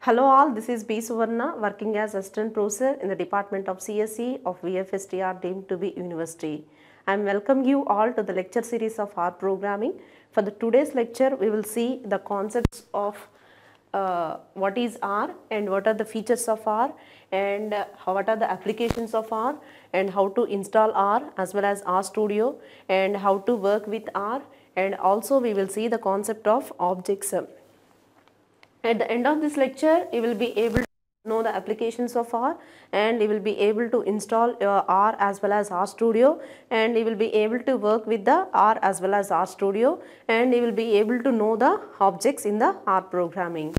Hello all, this is B. Suvarna working as Assistant Professor in the Department of CSE of VFSTR deemed to be University. I am welcoming you all to the lecture series of R programming. For the today's lecture, we will see the concepts of what is R and what are the features of R and what are the applications of R and how to install R as well as RStudio and how to work with R, and also we will see the concept of objects. At the end of this lecture, you will be able to know the applications of R and you will be able to install R as well as RStudio, and you will be able to work with the R as well as RStudio, and you will be able to know the objects in the R programming.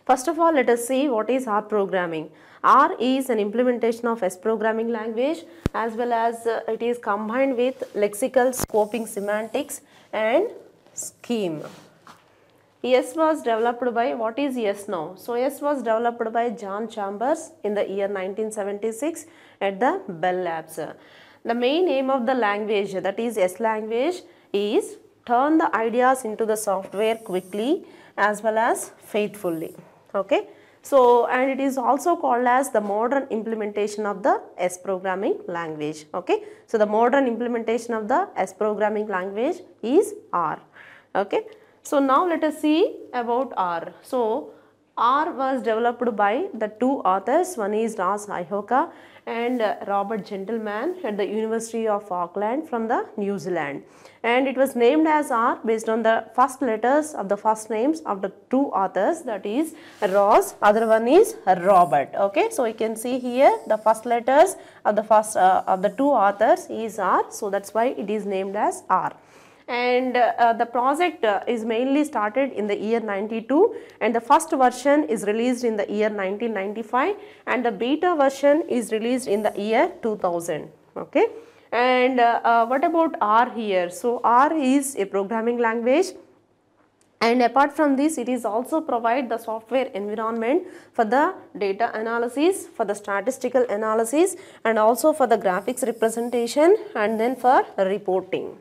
First of all, let us see what is R programming. R is an implementation of S programming language as well as it is combined with lexical scoping semantics and scheme. S was developed by, what is S now? So S was developed by John Chambers in the year 1976 at the Bell Labs. The main aim of the language, that is S language, is turn the ideas into the software quickly as well as faithfully. Okay. So, and it is also called as the modern implementation of the S programming language. Okay. So, the modern implementation of the S programming language is R. Okay. So, now let us see about R. So, R was developed by the two authors, one is Ross Ihoka and Robert Gentleman at the University of Auckland from the New Zealand, and it was named as R based on the first letters of the first names of the two authors, that is Ross, other one is Robert. Okay, so you can see here the first letters of the first of the two authors is R, so that's why it is named as R. And the project is mainly started in the year 92, and the first version is released in the year 1995, and the beta version is released in the year 2000. Okay, and what about R here? So R is a programming language, and apart from this, it is also provide the software environment for the data analysis, for the statistical analysis, and also for the graphics representation, and then for reporting.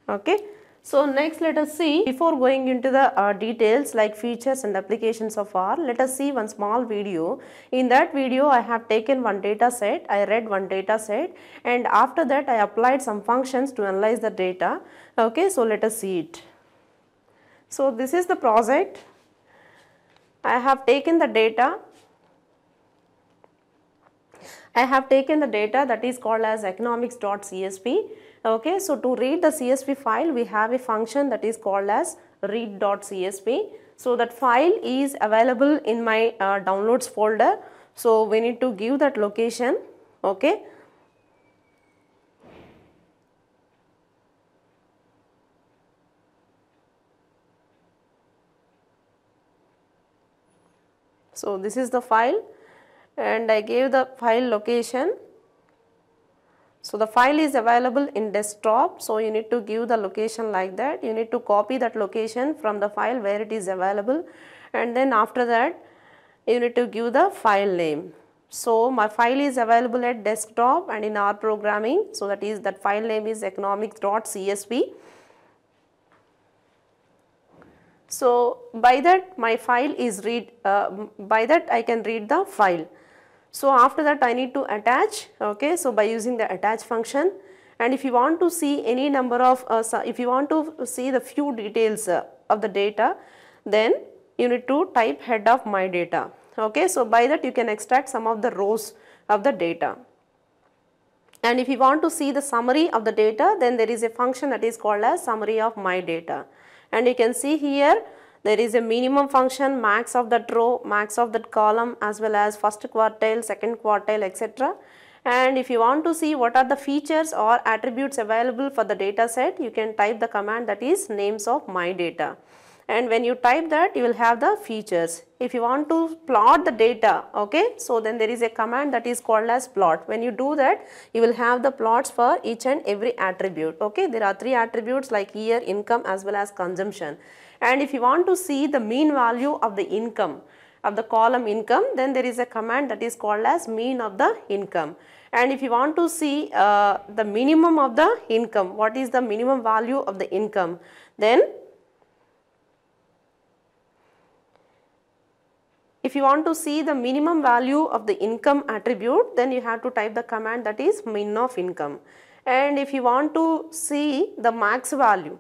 Okay. So, next let us see, before going into the details like features and applications of R, let us see one small video. In that video, I have taken one data set, I read one data set, and after that I applied some functions to analyze the data. Okay, so let us see it. So, this is the project. I have taken the data. I have taken the data that is called as economics.csv. Okay, so to read the CSV file, we have a function that is called as read.csv. So that file is available in my downloads folder. So we need to give that location. Okay. So this is the file, and I gave the file location. So the file is available in desktop, so you need to give the location like that. You need to copy that location from the file where it is available, and then after that you need to give the file name. So my file is available at desktop and in R programming, so that is that file name is economics.csv. So by that my file is by that I can read the file. So after that I need to attach, okay, so by using the attach function, and if you want to see any number of, if you want to see the few details of the data, then you need to type head of my data, okay, so by that you can extract some of the rows of the data. And if you want to see the summary of the data, then there is a function that is called as summary of my data, and you can see here there is a minimum function, max of that row, max of that column, as well as first quartile, second quartile, etc. And if you want to see what are the features or attributes available for the data set, you can type the command that is names of my data. And when you type that, you will have the features. If you want to plot the data, okay, so then there is a command that is called as plot. When you do that, you will have the plots for each and every attribute. Okay, there are three attributes like year, income, as well as consumption. And if you want to see the mean value of the income, of the column income, then there is a command that is called as mean of the income. And if you want to see the minimum of the income, what is the minimum value of the income, then if you want to see the minimum value of the income attribute, then you have to type the command that is min of income. And if you want to see the max value,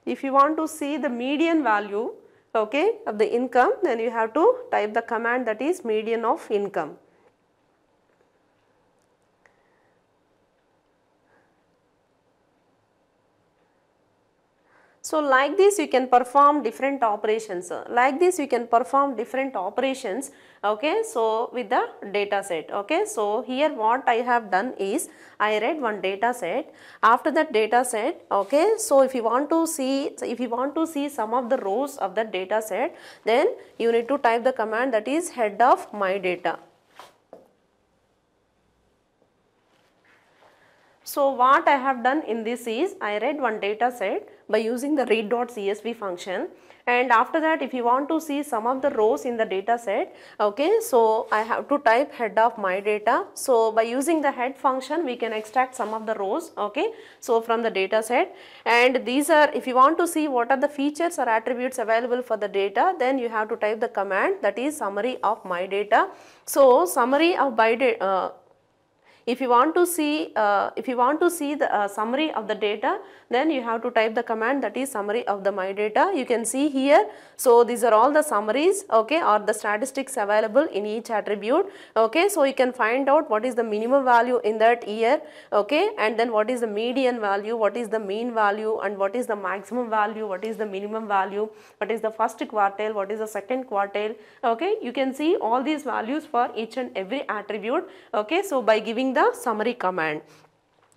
if you want to see the median value, okay, of the income, then you have to type the command that is median of income. So like this you can perform different operations. Like this you can perform different operations, okay, so with the data set, okay. So here what I have done is I read one data set. After that data set, okay, so if you want to see some of the rows of that data set, then you need to type the command that is head of my data. So what I have done in this is I read one data set by using the read.csv function, and after that if you want to see some of the rows in the data set, okay, so I have to type head of my data. So by using the head function we can extract some of the rows, okay, so from the data set, and these are, if you want to see what are the features or attributes available for the data, then you have to type the command that is summary of my data. So summary of my data, if you want to see the summary of the data, then you have to type the command that is summary of the my data. You can see here, so these are all the summaries, okay, or the statistics available in each attribute, okay. So you can find out what is the minimum value in that year, okay, and then what is the median value, what is the mean value, and what is the maximum value, what is the minimum value, what is the first quartile, what is the second quartile, okay. You can see all these values for each and every attribute, okay, so by giving the summary command.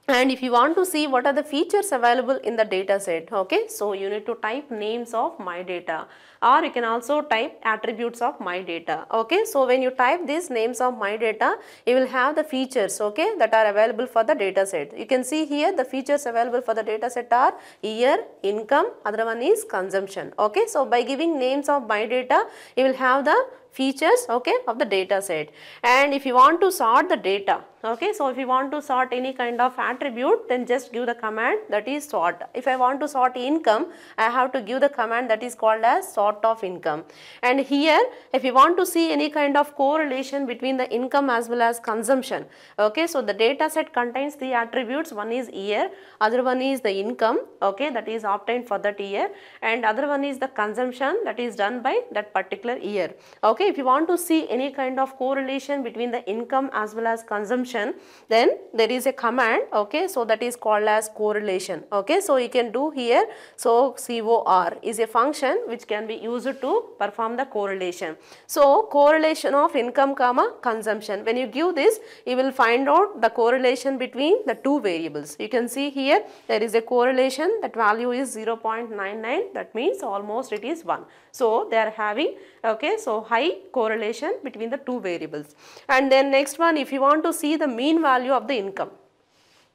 And if you want to see what are the features available in the data set, okay, so you need to type names of my data, or you can also type attributes of my data, okay. So when you type these names of my data, you will have the features, okay, that are available for the data set. You can see here the features available for the data set are year, income, other one is consumption, okay. So by giving names of my data, you will have the features, okay, of the data set. And if you want to sort the data, okay, so if you want to sort any kind of attribute, then just give the command that is sort. If I want to sort income, I have to give the command that is called as sort of income. And here if you want to see any kind of correlation between the income as well as consumption, okay, so the data set contains three attributes. One is year, other one is the income, okay, that is obtained for that year, and other one is the consumption that is done by that particular year, okay. If you want to see any kind of correlation between the income as well as consumption, then there is a command, okay, so that is called as correlation, okay. So you can do here, so COR is a function which can be used to perform the correlation. So correlation of income comma consumption, when you give this, you will find out the correlation between the two variables. You can see here there is a correlation, that value is 0.99, that means almost it is 1. So they are having, okay, so high correlation between the two variables. And then next one, if you want to see the mean value of the income,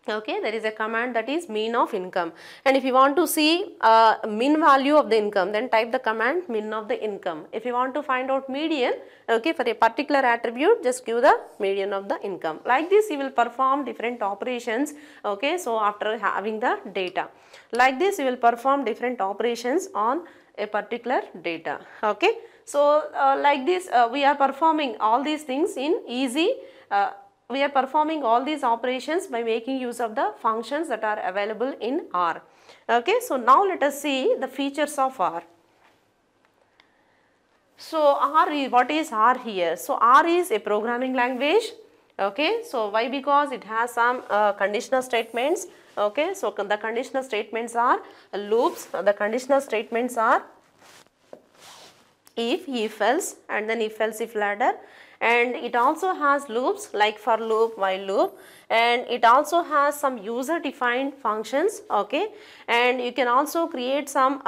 okay, there is a command that is mean of income. And if you want to see mean value of the income, then type the command min of the income. If you want to find out median, okay, for a particular attribute, just give the median of the income. Like this you will perform different operations, okay, so after having the data. Like this you will perform different operations on a particular data, okay. So like this we are performing all these things in easy, we are performing all these operations by making use of the functions that are available in R, okay. So now let us see the features of R. So R, what is R here? So R is a programming language, okay. So why? Because it has some conditional statements, okay. So the conditional statements are loops. The conditional statements are if else, and then if else if ladder, and it also has loops like for loop, while loop, and it also has some user defined functions, okay. And you can also create some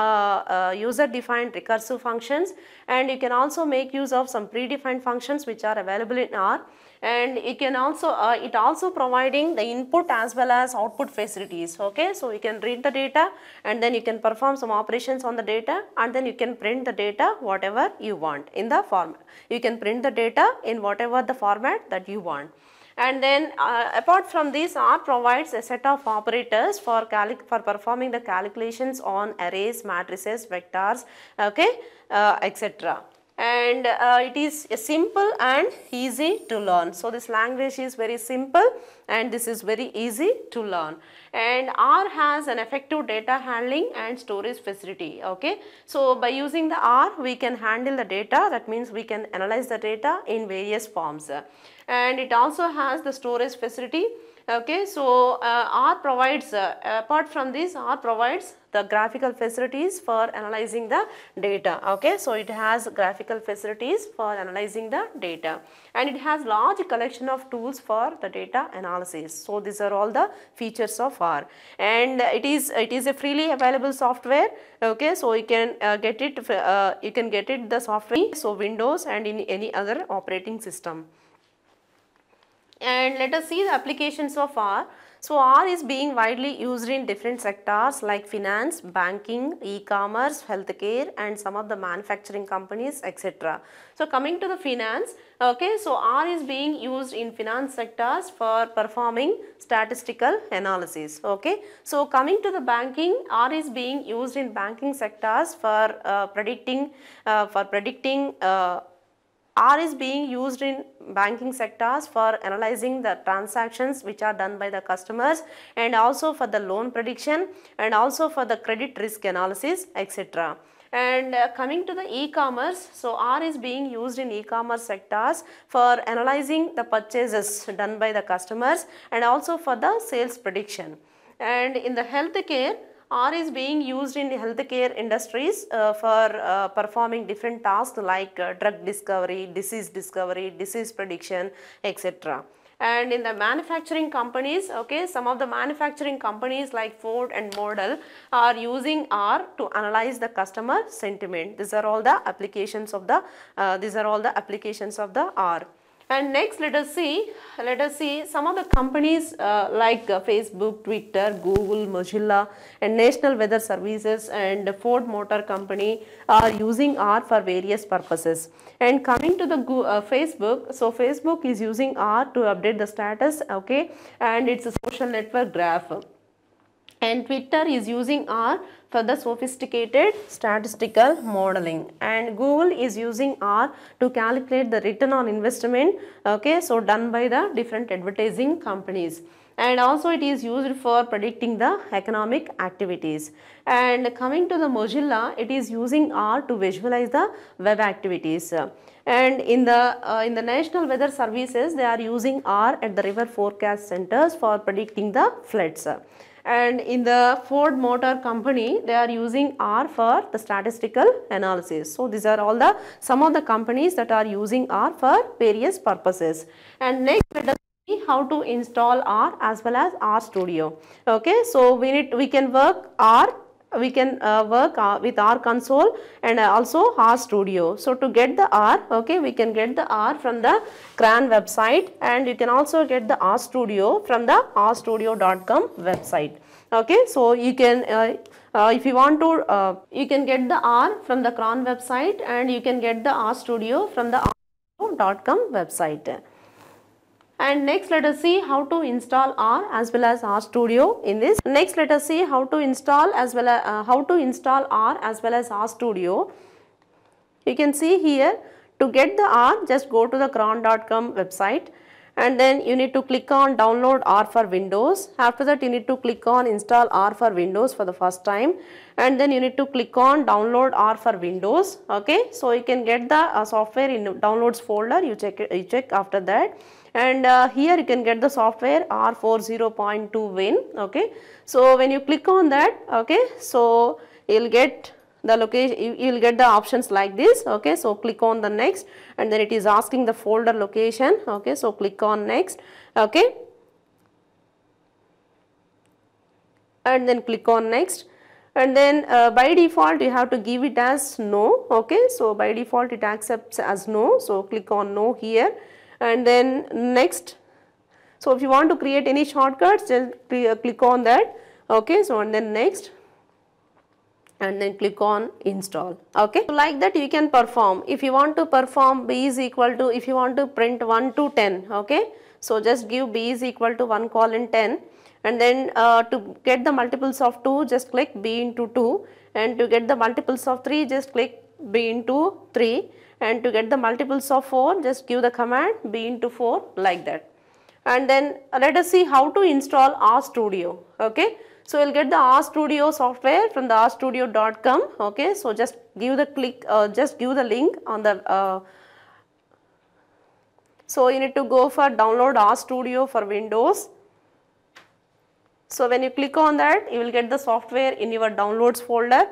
user defined recursive functions, and you can also make use of some predefined functions which are available in R. And you can also it also providing the input as well as output facilities, okay. So you can read the data, and then you can perform some operations on the data, and then you can print the data whatever you want in the format. You can print the data in whatever the format that you want. And then apart from this, R provides a set of operators for performing the calculations on arrays, matrices, vectors, okay, etc. And it is simple and easy to learn. So this language is very simple and this is very easy to learn. And R has an effective data handling and storage facility, okay. So by using the R, we can handle the data, that means we can analyze the data in various forms. And it also has the storage facility, okay. So R provides, apart from this, R provides the graphical facilities for analyzing the data, okay. So it has graphical facilities for analyzing the data, and it has large collection of tools for the data analysis. So these are all the features of R, and it is a freely available software, okay. So you can get it, the software, so Windows and in any other operating system. And let us see the applications of R. So R is being widely used in different sectors like finance, banking, e-commerce, healthcare, and some of the manufacturing companies, etc. So coming to the finance, okay, so R is being used in finance sectors for performing statistical analysis, okay. So coming to the banking, R is being used in banking sectors for predicting R is being used in banking sectors for analyzing the transactions which are done by the customers, and also for the loan prediction, and also for the credit risk analysis, etc. And coming to the e-commerce, so R is being used in e-commerce sectors for analyzing the purchases done by the customers, and also for the sales prediction. And in the healthcare, R is being used in healthcare industries for performing different tasks like drug discovery, disease prediction, etc. And in the manufacturing companies, okay, some of the manufacturing companies like Ford and Model are using R to analyze the customer sentiment. These are all the applications of the R. And next let us see some of the companies like Facebook, Twitter, Google, Mozilla, and National Weather Services and Ford Motor Company are using R for various purposes. And coming to the Facebook, so Facebook is using R to update the status, okay, and it's a social network graph. And Twitter is using R for the sophisticated statistical modeling, and Google is using R to calculate the return on investment, okay, so done by the different advertising companies. And also it is used for predicting the economic activities. And coming to the Mozilla, it is using R to visualize the web activities. And in the National Weather Services, they are using R at the river forecast centers for predicting the floods. And in the Ford Motor Company, they are using R for the statistical analysis. So these are all some of the companies that are using R for various purposes. And next let us see how to install R as well as RStudio. Okay, so we can work with R console and also RStudio. So to get the R, okay, we can get the R from the CRAN website, and you can also get the RStudio from the rstudio.com website. Okay, so you can if you want to you can get the R from the CRAN website, and you can get the RStudio from the rstudio.com website. And next let us see how to install R as well as RStudio in this. Next let us see how to install R as well as RStudio. You can see here, to get the R, just go to the cran.com website, and then you need to click on download R for Windows. After that you need to click on install R for Windows for the first time, and then you need to click on download R for Windows. Okay, so you can get the software in downloads folder. You check after that. And here you can get the software R40.2 Win. Okay, so when you click on that, okay, so you'll get the location, you will get the options like this. Okay, so click on the next, and then it is asking the folder location. Okay, so click on next. Okay, and then click on next, and then by default you have to give it as no. Okay, so by default it accepts as no, so click on no here. And then next, so if you want to create any shortcuts, just click on that. Okay, so and then next, and then click on install. Okay, so like that you can perform. If you want to perform b is equal to, if you want to print 1 to 10, okay, so just give b is equal to 1 colon 10, and then to get the multiples of 2 just click b into 2, and to get the multiples of 3 just click b into 3, and to get the multiples of 4 just give the command b into 4, like that. And then let us see how to install RStudio. Okay, so you'll get the RStudio software from the rstudio.com. Okay, so just give the just give the link on the so you need to go for download RStudio for Windows. So when you click on that, you will get the software in your downloads folder.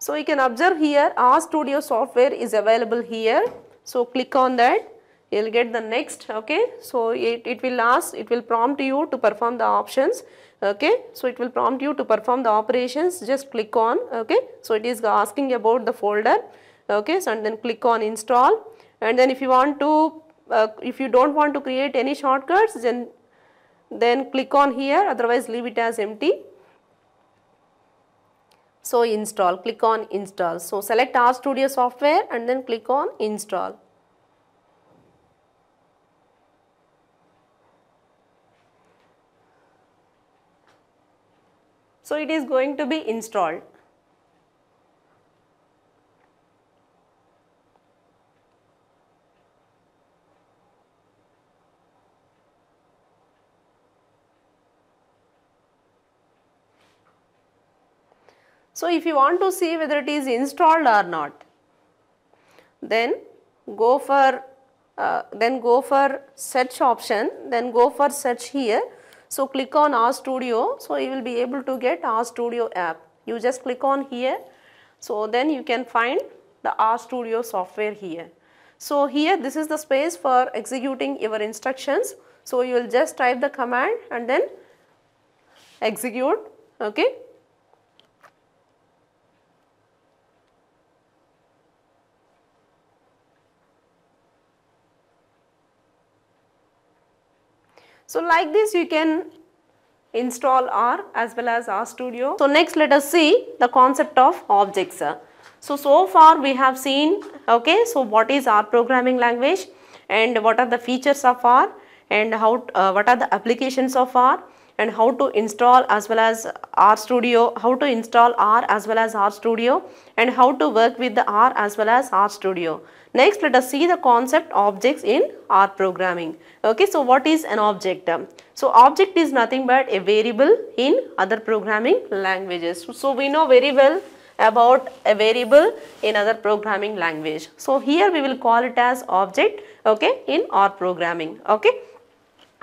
So you can observe here RStudio software is available here. So click on that, you will get the next. Okay, so it will ask, it will prompt you to perform the options. Okay, so it will prompt you to perform the operations, just click on. Okay, so it is asking about the folder. Okay, so and then click on install, and then if you want to if you don't want to create any shortcuts, then click on here, otherwise leave it as empty. So install, click on install. So select RStudio software and then click on install. So it is going to be installed. So if you want to see whether it is installed or not, then go for search option, then go for search here. So click on RStudio, so you will be able to get RStudio app. You just click on here, so then you can find the RStudio software here. So here this is the space for executing your instructions. So you will just type the command and then execute. Okay. So like this you can install R as well as RStudio. So next let us see the concept of objects. So far we have seen, okay, so what is R programming language and what are the features of R and how what are the applications of R and how to install as well as RStudio, how to install R as well as RStudio and how to work with the R as well as RStudio. Next let us see the concept objects in R programming. Okay, so what is an object? So object is nothing but a variable in other programming languages. So we know very well about a variable in other programming language. So here we will call it as object, okay, in R programming. Okay.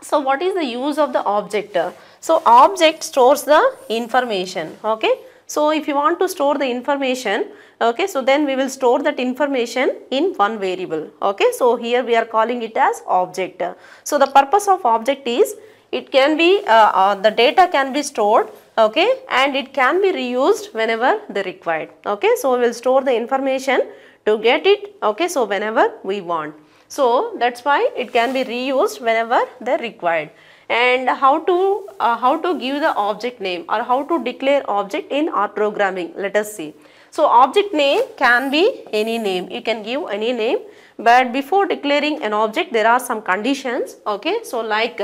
So what is the use of the object? So object stores the information. Okay. So if you want to store the information, okay, so then we will store that information in one variable. Okay, so here we are calling it as object. So the purpose of object is it can be the data can be stored, okay, and it can be reused whenever they required. Okay, so we will store the information to get it, okay, so whenever we want. So that's why it can be reused whenever they required. And how to give the object name or how to declare object in R programming, let us see. So object name can be any name, you can give any name, but before declaring an object there are some conditions. Okay, so like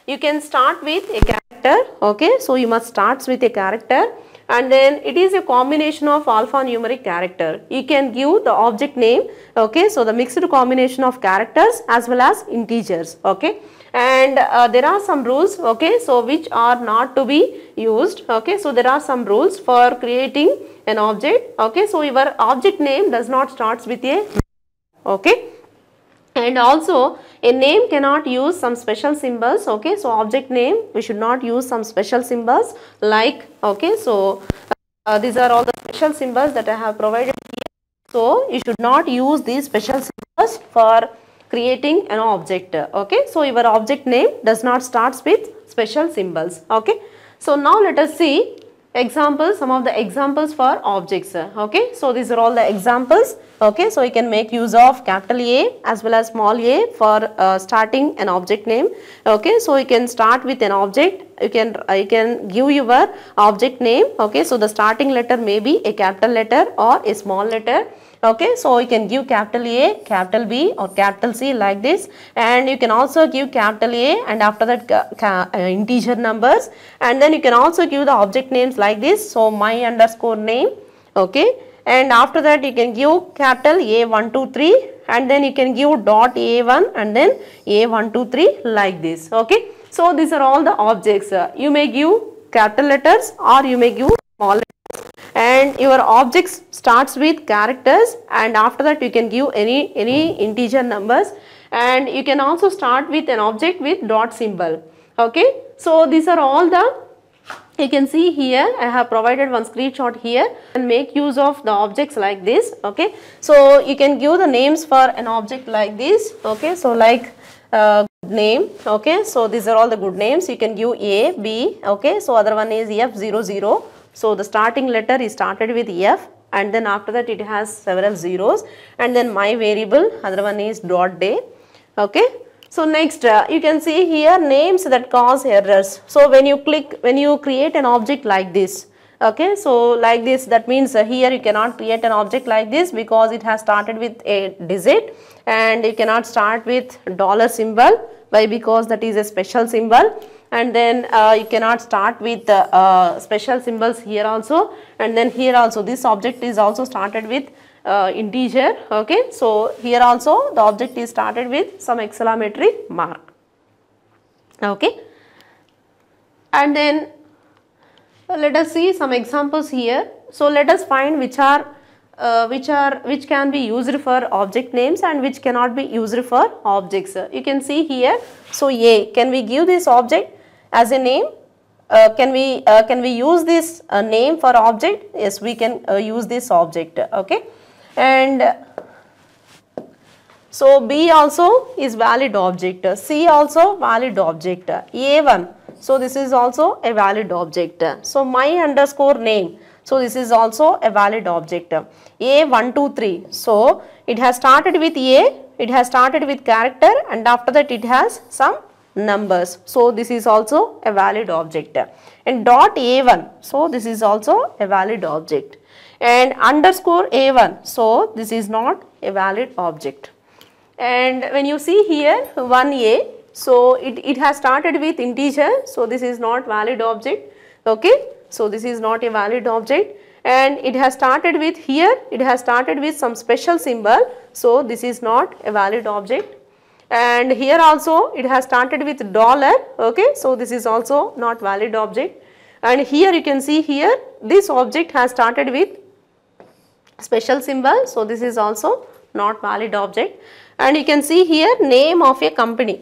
you can start with a character. Okay, so you must start with a character and then it is a combination of alphanumeric character. You can give the object name, okay, so the mixed combination of characters as well as integers. Okay, and there are some rules, okay, so which are not to be used. Okay, so there are some rules for creating an object. Okay, so your object name does not start with a, okay, and also a name cannot use some special symbols. Okay, so object name we should not use some special symbols like, okay, so these are all the special symbols that I have provided here. So you should not use these special symbols for creating an object. Okay, so your object name does not start with special symbols. Okay, so now let us see examples, some of the examples for objects. Okay, so these are all the examples. Okay, so you can make use of capital A as well as small a for starting an object name. Okay, so you can start with an object. You can give your object name. Okay, so the starting letter may be a capital letter or a small letter. Okay, so you can give capital A, capital B or capital C like this, and you can also give capital A and after that integer numbers, and then you can also give the object names like this. So my underscore name. Okay, and after that you can give capital A123 and then you can give dot A1 and then A123 like this. Okay, so these are all the objects. You may give capital letters or you may give small letters, and your objects starts with characters, and after that you can give any integer numbers, and you can also start with an object with dot symbol. Okay, so these are all the, you can see here I have provided one screenshot here, and make use of the objects like this. Okay, so you can give the names for an object like this. Okay, so like name. Okay, so these are all the good names. You can give A, B. Okay, so other one is F00. So the starting letter is started with F, and then after that it has several zeros, and then my variable, other one is dot day. Okay, so next you can see here names that cause errors. So when you create an object like this, okay, so like this, that means here you cannot create an object like this because it has started with a digit, and you cannot start with dollar symbol. Why? Because that is a special symbol. And then you cannot start with special symbols here also, and then here also this object is also started with integer. Okay, so here also the object is started with some exclamatory mark. Okay, and then let us see some examples here. So let us find which can be used for object names and which cannot be used for objects. You can see here. So A, can we give this object as a name? Can we use this name for object? Yes, we can use this object. Okay, and so B also is valid object. C also valid object. A1, so this is also a valid object. So my underscore name, so this is also a valid object. A123, so it has started with A, it has started with character, and after that it has some numbers, so this is also a valid object. And dot A1, so this is also a valid object. And underscore A1, so this is not a valid object. And when you see here 1A, so it has started with integer, so this is not valid object. Okay, so this is not a valid object. And it has started with here, it has started with some special symbol, so this is not a valid object. And here also it has started with dollar. Okay, so this is also not valid object. And here you can see here this object has started with special symbol, so this is also not valid object. And you can see here name of a company,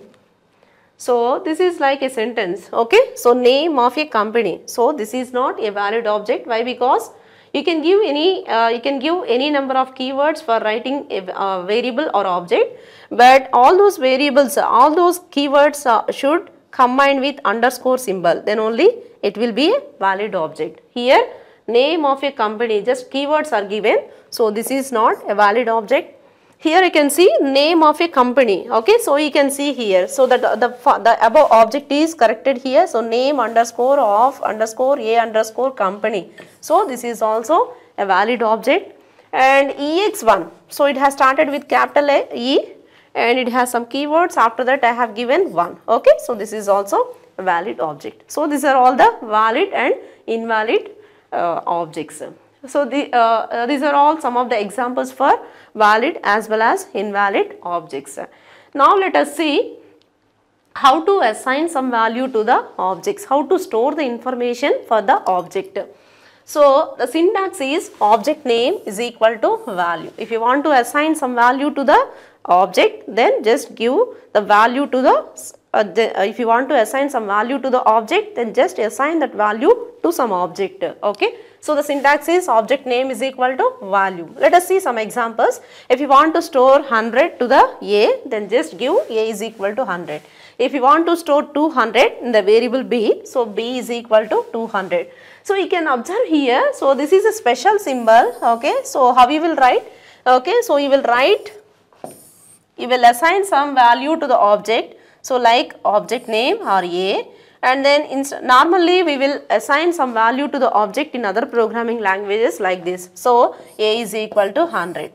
so this is like a sentence. Okay, so name of a company, so this is not a valid object. Why? Because you can give any number of keywords for writing a variable or object, but all those variables, all those keywords should combine with underscore symbol, then only it will be a valid object. Here name of a company, just keywords are given, so this is not a valid object. Here you can see name of a company. Okay, so you can see here, so that the above object is corrected here. So name underscore of underscore a underscore company, so this is also a valid object. And EX1, so it has started with capital E and it has some keywords, after that I have given 1. Okay, so this is also a valid object. So these are all the valid and invalid objects. So these are all some of the examples for valid as well as invalid objects. Now let us see how to assign some value to the objects, how to store the information for the object. So the syntax is object name is equal to value. If you want to assign some value to the object, then just give the value to if you want to assign some value to the object, then just assign that value to some object. Okay. So the syntax is object name is equal to value. Let us see some examples. If you want to store 100 to the A, then just give A is equal to 100. If you want to store 200 in the variable b, so b is equal to 200. So you can observe here, so this is a special symbol, okay. So how you will write? Okay, so you will write, you will assign some value to the object, so like object name or a, and then normally we will assign some value to the object in other programming languages like this. So a is equal to 100.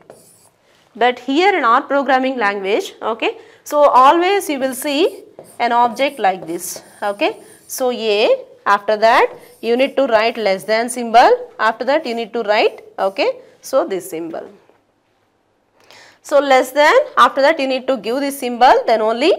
But here in our programming language, okay, so always you will see an object like this, okay. So a, after that you need to write less than symbol, after that you need to write, okay, so this symbol. So less than, after that you need to give this symbol, then only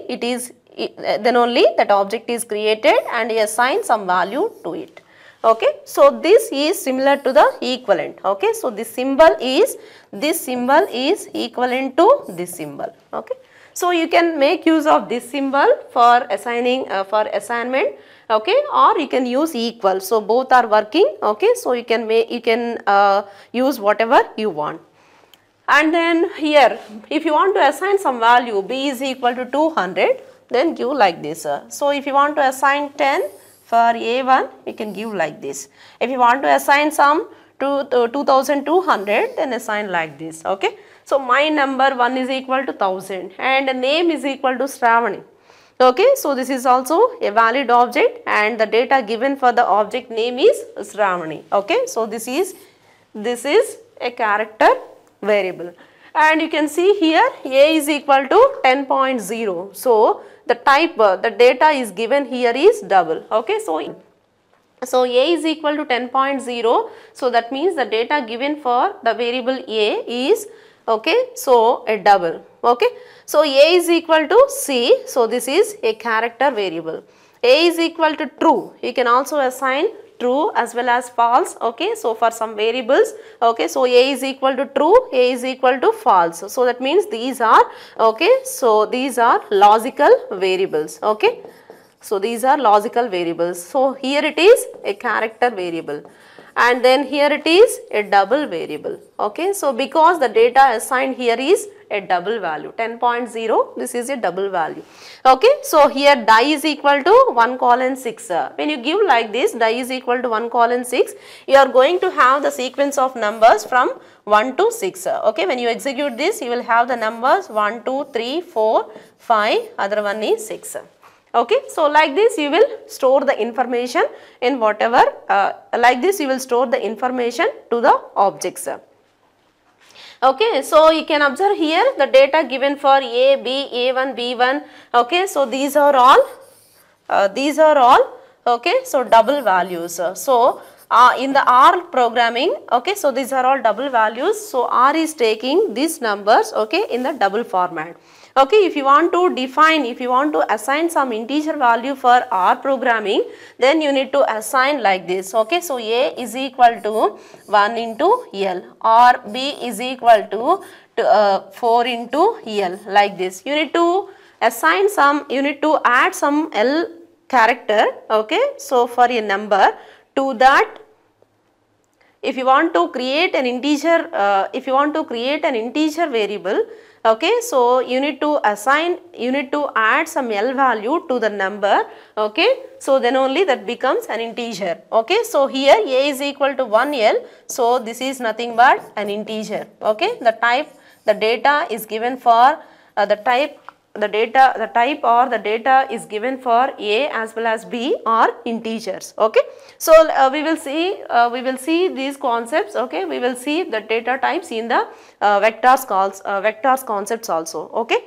that object is created and you assign some value to it. Okay, so this is similar to the equivalent. Okay, so this symbol is equivalent to this symbol. Okay, so you can make use of this symbol for assigning for assignment. Okay, or you can use equal. So both are working. Okay, so you can use whatever you want. And then here, if you want to assign some value, b is equal to 200, then give like this. So if you want to assign 10 for a1, you can give like this. If you want to assign some to 2200, then assign like this. Okay. So my number 1 is equal to 1000 and the name is equal to Shravani. Okay. So this is also a valid object and the data given for the object name is Shravani. Okay. So this is a character variable, and you can see here a is equal to 10.0. So the type, the data is given here is double. Okay, so a is equal to 10.0. So that means the data given for the variable a is, okay, so a double. Okay, so a is equal to c. So this is a character variable. A is equal to true. You can also assign true as well as false. Okay, so for some variables, okay, so a is equal to true, a is equal to false. So that means these are, okay, so these are logical variables. Okay, so these are logical variables. So here it is a character variable and then here it is a double variable. Okay, so because the data assigned here is a double value 10.0, this is a double value. Okay, so here die is equal to 1:6. When you give like this, die is equal to 1:6, you are going to have the sequence of numbers from 1 to 6. Okay, when you execute this, you will have the numbers 1, 2, 3, 4, 5, other one is 6. Okay, so like this you will store the information in whatever, like this you will store the information to the objects. Okay, so you can observe here the data given for A, B, A1, B1. Okay, so these are all, okay, so double values. So in the R programming, okay, so these are all double values. So R is taking these numbers, okay, in the double format. Okay, if you want to define, if you want to assign some integer value for R programming, then you need to assign like this. Okay, so A is equal to 1 into L or B is equal to 4 into L, like this. You need to assign some, you need to add some L character, okay, so for a number to that. If you want to create an integer, variable, okay, so you need to assign, you need to add some L value to the number, okay, so then only that becomes an integer. Okay, so here A is equal to 1L, so this is nothing but an integer. Okay, the type, the data is given for the type or the data is given for A as well as B are integers. Okay, so we will see these concepts. Okay, we will see the data types in the vectors concepts also. Okay,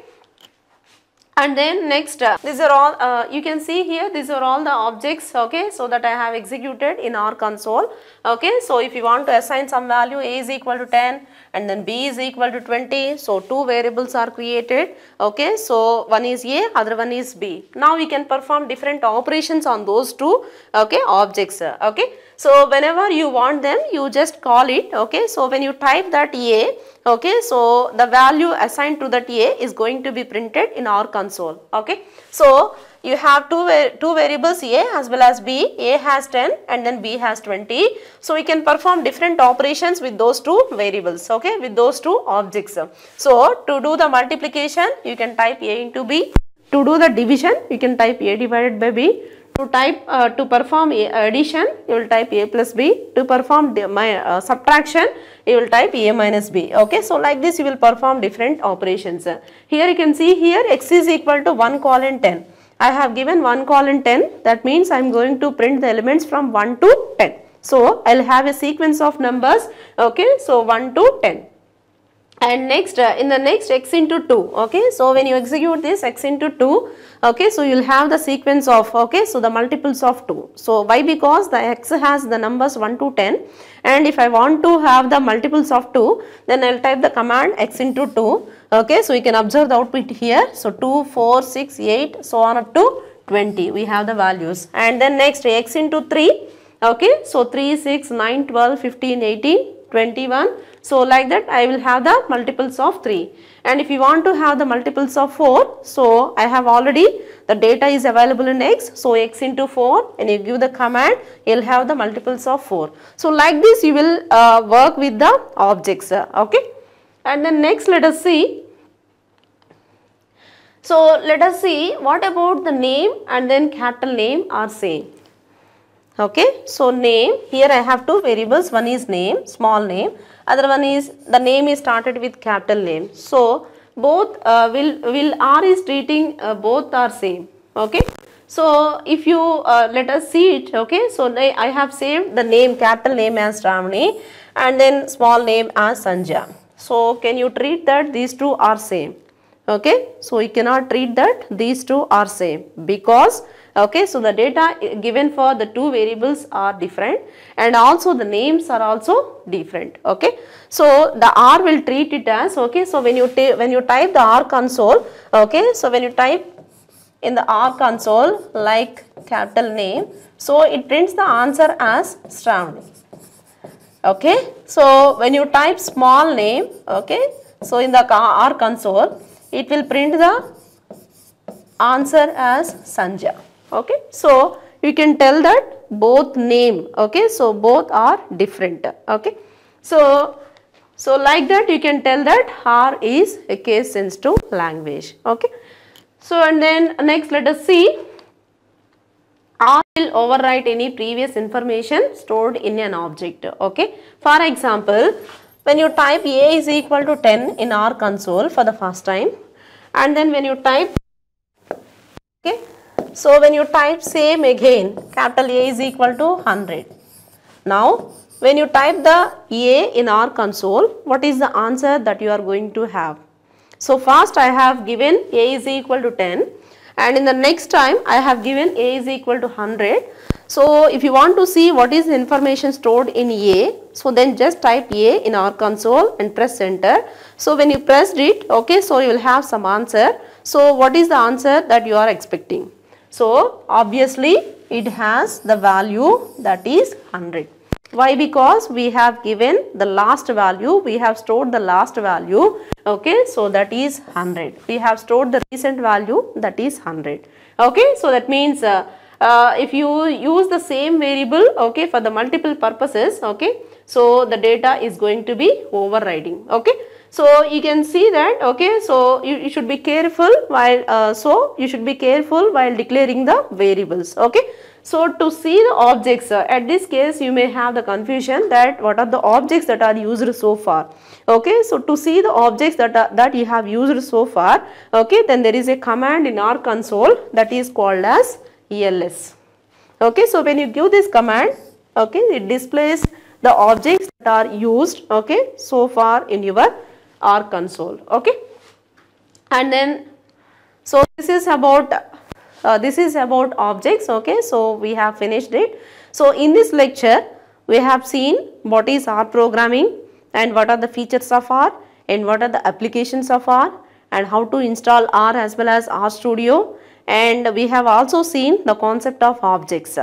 and then next, these are all, you can see here, these are all the objects, okay, so that I have executed in our console. Okay, so if you want to assign some value, A is equal to 10 and then B is equal to 20, so two variables are created. Okay, so one is A, other one is B. Now we can perform different operations on those two, okay, objects. Okay, so whenever you want them, you just call it. Okay, so when you type that A, okay, so the value assigned to that A is going to be printed in our console. Okay, so you have two variables A as well as B. A has 10 and then B has 20. So we can perform different operations with those two variables, okay, with those two objects. So to do the multiplication, you can type A into B. To do the division, you can type A divided by B. To perform addition, you will type A plus B. To perform subtraction, you will type A minus B. Okay, so like this you will perform different operations. Here you can see here x is equal to 1 colon 10. I have given 1 colon 10, that means I am going to print the elements from 1 to 10. So I will have a sequence of numbers, okay, so 1 to 10. And next in the next x into 2, okay, so when you execute this x into 2, okay, so you will have the sequence of, okay, so the multiples of 2. So why? Because the x has the numbers 1 to 10, and if I want to have the multiples of 2, then I will type the command x into 2, okay, so you can observe the output here. So 2, 4, 6, 8, so on up to 20 we have the values. And then next x into 3, okay, so 3, 6, 9, 12, 15, 18, 21. So like that I will have the multiples of 3. And if you want to have the multiples of 4, so I have already, the data is available in x. So x into 4, and you give the command, you will have the multiples of 4. So like this you will work with the objects, okay. And then next let us see. So let us see what about the name and then capital name are same. Okay, so name, here I have two variables, one is name, small name, other one is the name is started with capital name. So both will R is treating both are same. Okay, so if you let us see it, okay, so I have saved the name, capital name as Ramani and then small name as Sanja. So can you treat that these two are same? Okay, so you cannot treat that these two are same because, okay, so the data given for the two variables are different and also the names are also different. Okay, so the R will treat it as, okay, so when you type the R console, okay, so when you type in the R console like capital name, so it prints the answer as Shravani. Okay, so when you type small name, okay, so in the R console it will print the answer as Sanja. Okay, so you can tell that both name, okay, so both are different. Okay, so like that you can tell that R is a case sensitive language. Okay, so and then next let us see, R will overwrite any previous information stored in an object. Okay, for example, when you type A is equal to 10 in R console for the first time, and then when you type, okay, so when you type same again, capital A is equal to 100. Now when you type the A in R console, what is the answer that you are going to have? So first I have given A is equal to 10 and in the next time I have given A is equal to 100. So if you want to see what is the information stored in A, so then just type A in R console and press enter. So when you pressed it, okay, so you will have some answer. So what is the answer that you are expecting? So obviously it has the value that is 100. Why? Because we have given the last value, we have stored the last value, okay, so that is 100. We have stored the recent value, that is 100. Okay, so that means if you use the same variable, okay, for the multiple purposes, okay, so the data is going to be overriding. Okay, so you can see that, okay, so you should be careful while declaring the variables. Okay, so to see the objects, at this case you may have the confusion that what are the objects that are used so far. Okay, so to see the objects that you have used so far, okay, then there is a command in R console that is called as ELS. Okay, so when you give this command, okay, it displays the objects that are used, okay, so far in your R console. Okay, and then so this is about objects. Okay, so we have finished it. So in this lecture we have seen what is R programming and what are the features of R and what are the applications of R and how to install R as well as RStudio, and we have also seen the concept of objects.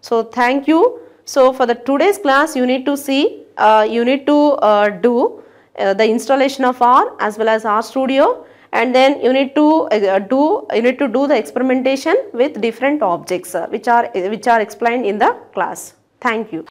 So thank you. So for the today's class you need to see, do the installation of R as well as RStudio, and then you need to do the experimentation with different objects which are explained in the class. Thank you.